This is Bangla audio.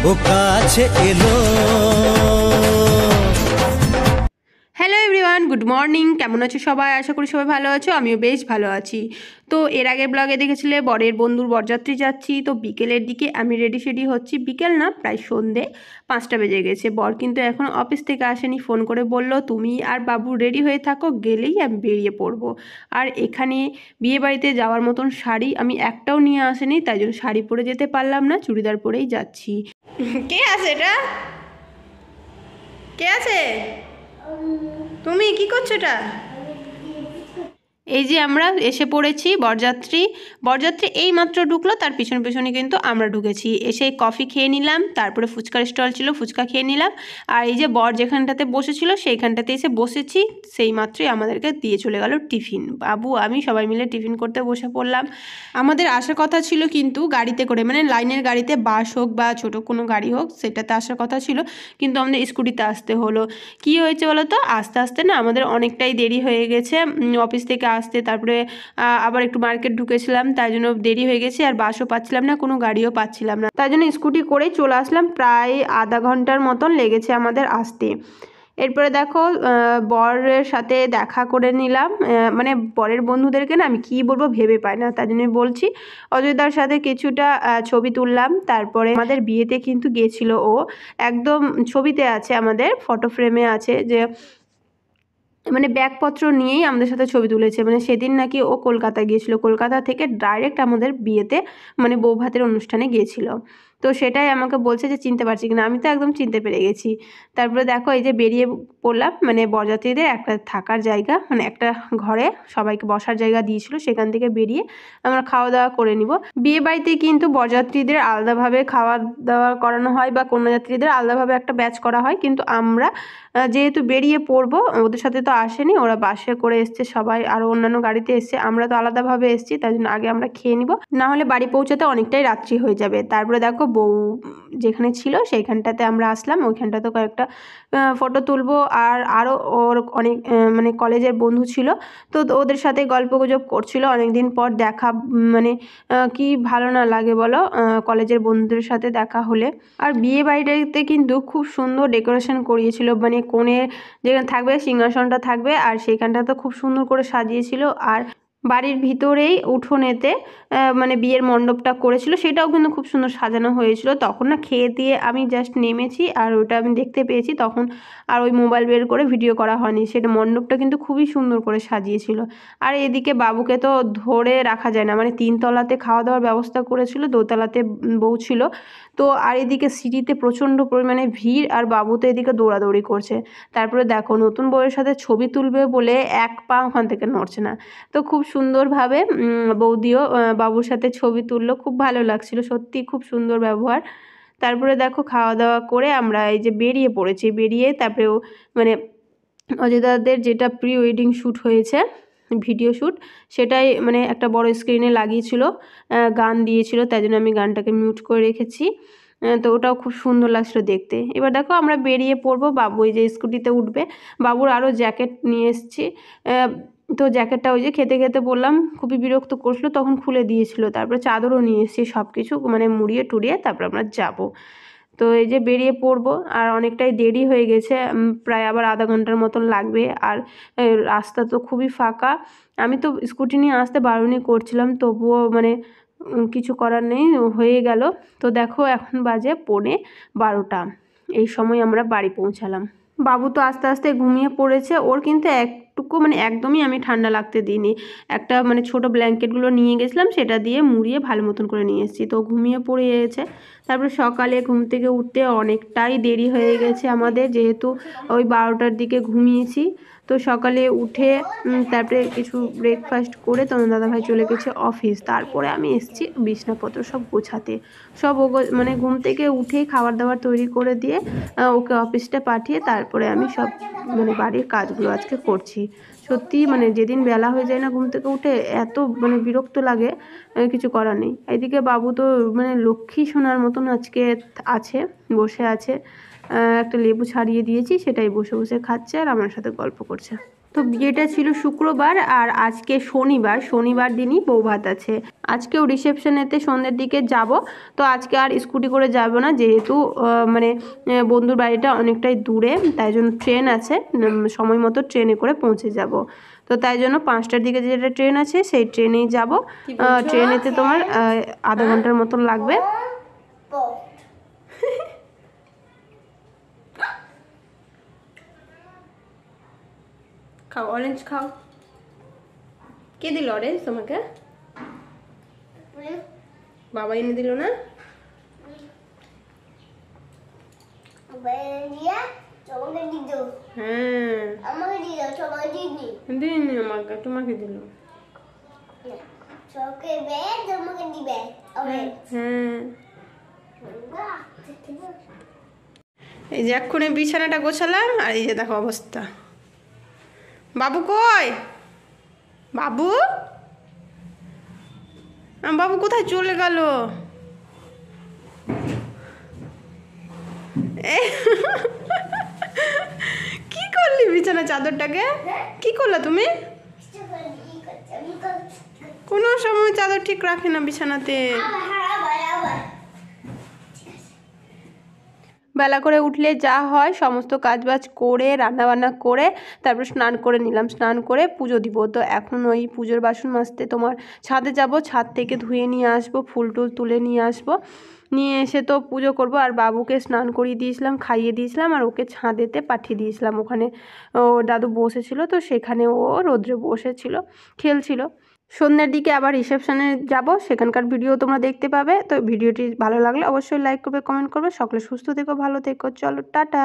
ও কাছে এলো। Hello everyone, good morning. কেমন আছো সবাই? আশা করি সবাই ভালো আছো, আমিও বেশ ভালো আছি। তো এর আগের ব্লগে দেখেছিলে বরের বন্ধুর বরযাত্রী যাচ্ছি। তো বিকেলের দিকে আমি রেডি হচ্ছি, বিকেল না প্রায় সন্ধে 5টা বেজে গেছে। বর কিন্তু এখন অফিস থেকে আসেনি, ফোন করে বলল তুমি আর বাবু রেডি হয়ে থাকো, গেলেই আমি বেরিয়ে পড়বো। আর এখানে বিয়ে বাড়িতে যাওয়ার মতন শাড়ি আমি একটাও নিয়ে আসেনি, তাই জন্য শাড়ি পরে যেতে পারলাম না, চুড়িদার পরেই যাচ্ছি। কে আছে এটা? কে আছে? তুমি কি করছো এটা? এই যে আমরা এসে পড়েছি, বরযাত্রী এই মাত্র ঢুকলো, তার পিছনে পিছনে কিন্তু আমরা ঢুকেছি। এসে কফি খেয়ে নিলাম, তারপরে ফুচকার স্টল ছিল, ফুচকা খেয়ে নিলাম। আর এই যে বর যেখানটাতে বসেছিল সেইখানটাতে এসে বসেছি, সেই মাত্রই আমাদেরকে দিয়ে চলে গেল টিফিন। বাবু আমি সবাই মিলে টিফিন করতে বসে পড়লাম। আমাদের আসার কথা ছিল কিন্তু গাড়িতে করে, মানে লাইনের গাড়িতে, বাস হোক বা ছোট কোনো গাড়ি হোক সেটাতে আসার কথা ছিল, কিন্তু আমাদের স্কুটিতে আসতে হলো। কি হয়েছে বলো তো, আস্তে আস্তে না আমাদের অনেকটাই দেরি হয়ে গেছে অফিস থেকে আসতে। তারপরে আবার একটু মার্কেট ঢুকেছিলাম, তাই জন্য দেরি হয়ে গেছে। আর বাসও পাচ্ছিলাম না, কোনো গাড়িও পাচ্ছিলাম না, তাই জন্য স্কুটি করেই চলে আসলাম। প্রায় আধা ঘন্টার মতন লেগেছে আমাদের আসতে। এরপরে দেখো বরের সাথে দেখা করে নিলাম। মানে বরের বন্ধুদেরকে না আমি কি বলবো ভেবে পাই না, তাই জন্য বলছি। অযোধ্যার সাথে কিছুটা ছবি তুললাম। তারপরে আমাদের বিয়েতে কিন্তু গিয়েছিল ও, একদম ছবিতে আছে, আমাদের ফটো ফ্রেমে আছে, যে মানে ব্যাগপত্র নিয়েই আমাদের সাথে ছবি তুলেছে। মানে সেদিন নাকি ও কলকাতা গিয়েছিল, কলকাতা থেকে ডাইরেক্ট আমাদের বিয়েতে মানে বৌভাতের অনুষ্ঠানে গিয়েছিল। তো সেটাই আমাকে বলছে যে চিনতে পারছি কিনা, আমি তো একদম চিনতে পেরে গেছি। তারপরে দেখো এই যে বেরিয়ে পড়লাম, মানে বরযাত্রীদের একটা থাকার জায়গা, মানে একটা ঘরে সবাইকে বসার জায়গা দিয়েছিল, সেখান থেকে বেরিয়ে আমরা খাওয়া দাওয়া করে নিব। বিয়ে বাড়িতে কিন্তু বরযাত্রীদের আলাদাভাবে খাওয়া দাওয়া করানো হয়, বা কন্যাযাত্রীদের আলাদাভাবে একটা ব্যাচ করা হয়, কিন্তু আমরা যেহেতু বেরিয়ে পড়বো, ওদের সাথে তো আসেনি, ওরা বাসে করে এসছে সবাই, আরও অন্যান্য গাড়িতে এসছে, আমরা তো আলাদাভাবে এসছি, তাই জন্য আগে আমরা খেয়ে নিব, না হলে বাড়ি পৌঁছাতে অনেকটাই রাত্রি হয়ে যাবে। তারপরে দেখো বউ যেখানে ছিল সেইখানটাতে আমরা আসলাম, ওইখানটাতে কয়েকটা ফটো তুলবো। আর আরও ওর অনেক মানে কলেজের বন্ধু ছিল, তো ওদের সাথে গল্পগুজব করছিল, অনেকদিন পর দেখা। মানে কি ভালো না লাগে বলো কলেজের বন্ধুদের সাথে দেখা হলে। আর বিয়ে বাড়িতে কিন্তু খুব সুন্দর ডেকোরেশন করিয়েছিল, মানে কনের যেখানে থাকবে সিংহাসনটা থাকবে, আর সেইখানটা তো খুব সুন্দর করে সাজিয়েছিল। আর বাড়ির ভিতরেই উঠোনেতে মানে বিয়ের মণ্ডপটা করেছিল, সেটাও কিন্তু খুব সুন্দর সাজানো হয়েছিল। তখন না খেয়ে দিয়ে আমি জাস্ট নেমেছি, আর ওটা আমি দেখতে পেয়েছি তখন, আর ওই মোবাইল বের করে ভিডিও করা হয়নি। সেটা মণ্ডপটা কিন্তু খুবই সুন্দর করে সাজিয়েছিল। আর এদিকে বাবুকে তো ধরে রাখা যায় না, মানে 3তলাতে খাওয়া দাওয়ার ব্যবস্থা করেছিল, 2তলাতে বউ ছিল। তো আর এদিকে সিঁড়িতে প্রচণ্ড পরিমাণে ভিড়, আর বাবু তো এদিকে দৌড়াদৌড়ি করছে। তারপরে দেখো নতুন বউয়ের সাথে ছবি তুলবে বলে এক পা ওখান থেকে নড়ছে না। তো খুব সুন্দরভাবে বৌদিও বাবুর সাথে ছবি তুললো, খুব ভালো লাগছিল, সত্যি খুব সুন্দর ব্যবহার। তারপরে দেখো খাওয়া দাওয়া করে আমরা এই যে বেরিয়ে পড়েছি, বেরিয়ে তারপরেও মানে অজয়দাদের যেটা প্রি ওয়েডিং শ্যুট হয়েছে, ভিডিও শ্যুট, সেটাই মানে একটা বড় স্ক্রিনে লাগিয়েছিল, গান দিয়েছিল, তাই জন্য আমি গানটাকে মিউট করে রেখেছি। তো ওটাও খুব সুন্দর লাগছিলো দেখতে। এবার দেখো আমরা বেরিয়ে পড়বো, বাবু এই যে স্কুটিতে উঠবে। বাবুর আরও জ্যাকেট নিয়ে এসেছি, তো জ্যাকেটটা ওই যে খেতে খেতে বললাম খুবই বিরক্ত করছিল, তখন খুলে দিয়েছিল। তারপরে চাদরও নিয়ে এসেছি, সব কিছু মানে মুড়িয়ে টুড়িয়ে তারপর আমরা যাব। তো এই যে বেরিয়ে পড়বো, আর অনেকটাই দেরি হয়ে গেছে, প্রায় আবার আধা ঘন্টার মতন লাগবে। আর রাস্তা তো খুবই ফাঁকা, আমি তো স্কুটি নিয়ে আসতে বারণই করছিলাম, তবুও মানে কিছু করার নেই, হয়ে গেল। তো দেখো এখন বাজে 11:45, এই সময় আমরা বাড়ি পৌঁছালাম। বাবু তো আস্তে আস্তে ঘুমিয়ে পড়েছে, ওর কিন্তু একটুকু মানে একদমই আমি ঠান্ডা লাগতে দিইনি। একটা মানে ছোট ব্ল্যাঙ্কেটগুলো নিয়ে গেছিলাম, সেটা দিয়ে মুড়িয়ে ভালো মতন করে নিয়ে এসেছি, তো ঘুমিয়ে পড়ে গেছে। তারপরে সকালে ঘুম থেকে উঠতে অনেকটাই দেরি হয়ে গেছে আমাদের, যেহেতু ওই 12টার দিকে ঘুমিয়েছি। তো সকালে উঠে তারপরে কিছু ব্রেকফাস্ট করে তোমার দাদাভাই চলে গেছে অফিস। তারপরে আমি এসেছি বিছনাপত্র সব গোছাতে, সব মানে ঘুম থেকে উঠেই খাবার দাবার তৈরি করে দিয়ে ওকে অফিসটা পাঠিয়ে তারপরে আমি সব মানে বাড়ির কাজগুলো আজকে করছি। সত্যি মানে যেদিন বেলা হয়ে যায় না ঘুম থেকে উঠে, এত মানে বিরক্ত লাগে, কিছু করার নেই। এদিকে বাবু তো মানে লক্ষ্মী সোনার মতন আজকে আছে, বসে আছে। একটা লেবু ছাড়িয়ে দিয়েছি, সেটাই বসে বসে খাচ্ছে আর আমার সাথে গল্প করছে। তো বিয়েটা ছিল শুক্রবার আর আজকে শনিবার দিনই বৌভাত আছে। আজকেও রিসেপশনেতে সন্ধ্যের দিকে যাব। তো আজকে আর স্কুটি করে যাব না, যেহেতু মানে বন্ধুর বাড়িটা অনেকটাই দূরে, তাই জন্য ট্রেন আছে, সময় মতো ট্রেনে করে পৌঁছে যাব। তো তাই জন্য 5টার দিকে যেটা ট্রেন আছে সেই ট্রেনেই যাব। ট্রেনেতে তোমার আধা ঘন্টার মতন লাগবে। খাও, অরেঞ্জ খাও। কে দিল অরেঞ্জ তোমাকে? বাবা এনে দিল না? হ্যাঁ দিইনি আমাকে, তোমাকে দিল। হ্যাঁ এই যে এক্ষুনি বিছানাটা গোছালাম আর এই যে দেখো অবস্থা। বাবু কই? বাবু বাবু কোথায় চলে গেল? কি করলি বিছানা চাদরটাকে? কি করলা তুমি? কোনো সময় চাদর ঠিক রাখে না বিছানাতে। বেলা করে উঠলে যা হয় সমস্ত কাজবাজ করে রান্নাবান্না করে তারপর স্নান করে নিলাম, স্নান করে পুজো দিব। তো এখন ওই পুজোর বাসন মাজতে তোমার ছাদে যাব, ছাদ থেকে ধুয়ে নিয়ে আসবো, ফুল টুল তুলে নিয়ে আসবো, নিয়ে এসে তো পুজো করব। আর বাবুকে স্নান করিয়ে দিয়েছিলাম, খাইয়ে দিয়েছিলাম, আর ওকে ছাদেতে পাঠিয়ে দিয়েছিলাম। ওখানে ও দাদু বসেছিল, তো সেখানে ও রোদ্রে বসেছিল, খেলছিল। সন্ধ্যের দিকে আবার রিসেপশনে যাব, সেখানকার ভিডিও তোমরা দেখতে পাবে। তো ভিডিওটি ভালো লাগলে অবশ্যই লাইক করবে, কমেন্ট করবে। সকলে সুস্থ থেকো, ভালো থেকো, চলো টাটা।